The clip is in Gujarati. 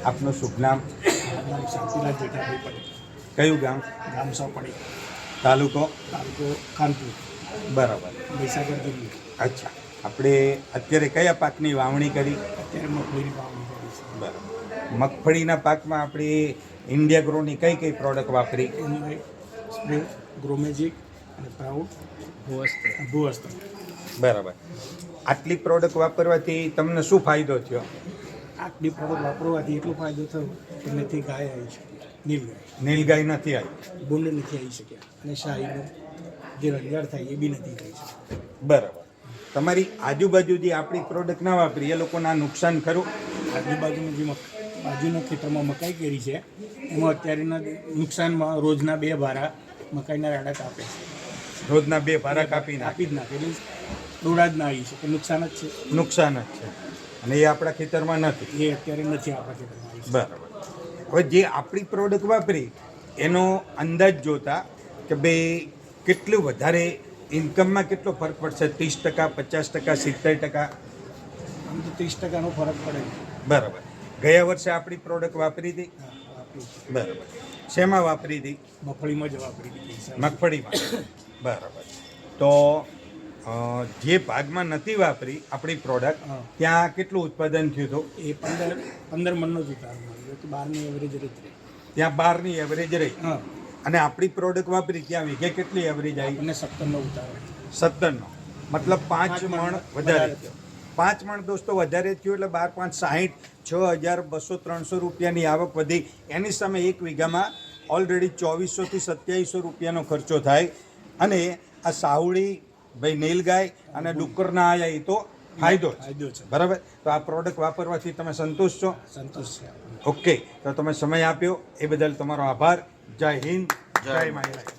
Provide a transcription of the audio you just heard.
આપનું શુભ નામ? નામ શાંતિલાલ જેઠાભાઈ પટેલ. કયું ગામ? ગામ સોપડી, તાલુકો? તાલુકો ખાનપુર, બરાબર. મહીસાગર જિલ્લો. અચ્છા, આપણે અત્યારે કયા પાકની વાવણી કરી? અત્યારે મગફળીની વાવણી કરી છે. બરાબર. મગફળીના પાકમાં આપણે ઇન્ડિયા ગ્રોની કઈ કઈ પ્રોડક્ટ વાપરી? એમાં સ્પ્રે, ગ્રોમેજિક અને પ્રાઉડ, ભૂવસ્ત્ર. બરાબર. આટલી પ્રોડક્ટ વાપરવાથી તમને શું ફાયદો થયો? આટલી પ્રોડક્ટ વાપરવાથી એટલો ફાયદો થયો કે નથી ગાય આવી શકી, નીલગાય નીલગાય નથી આવી? બોંડ નથી આવી શક્યા અને શાહીનો જે રંજાડ થાય એ બી નથી થઈ શકતું. બરાબર. તમારી આજુબાજુ જે આપણી પ્રોડક્ટ ના વાપરી એ લોકોને આ નુકસાન ખરું? આજુબાજુનું જે બાજુના ખેતરમાં મકાઈ કેરી છે એમાં અત્યારેના નુકસાનમાં રોજના 2 ભારા મકાઈના રાડા કાપે છે. રોજના 2 ભારા કાપી કાપી જ નાખે એટલે દોડા જ ના આવી છે કે નુકસાન જ છે. નુકસાન જ છે અને એ આપણા ખેતરમાં નથી. એ અત્યારે નથી આપણા ખેતરમાં આવી છે. બરાબર. હવે જે આપણી પ્રોડક્ટ વાપરી એનો અંદાજ જોતા કે ભાઈ કેટલું વધારે ઇન્કમમાં કેટલો ફરક પડશે? 30%, 50%, 70%? આમ તો 30%નો ફરક પડે. બરાબર. ગયા વર્ષે આપણી પ્રોડક્ટ વાપરી હતી? વાપરી છે. બરાબર. શેમાં વાપરી હતી? મગફળીમાં જ વાપરી હતી. મગફળીમાં. બરાબર. તો જે ભાગમાં નથી વાપરી આપણી પ્રોડક્ટ ત્યાં કેટલું ઉત્પાદન થયું હતું? એ 15 મણનો જ ઉતાર મળ્યો કે 12ની એવરેજ રહી. ત્યાં 12ની એવરેજ રહી. હા, અને આપણી પ્રોડક્ટ વાપરી ત્યાં વીઘે કેટલી એવરેજ આવી? આપણને 17નો ઉતાર. 17નો મતલબ 5 મણ વધારે થયો. 5 મણ દોસ્તો વધારે થયું એટલે 12 5 60, 6,200-300 રૂપિયાની આવક વધી. એની સામે એક વીઘામાં ઓલરેડી 2400 થી 2700 રૂપિયાનો ખર્ચો થાય. અને આ સાવળી ભાઈ નીલગાય અને ડુક્કરના આયા એ તો ફાયદો છે. બરાબર. તો આ પ્રોડક્ટ વાપરવાથી તમે સંતોષ છો? સંતોષ છે. ઓકે, તો તમે સમય આપ્યો એ બદલ તમારો આભાર. જય હિન્દ, જય મહિલા.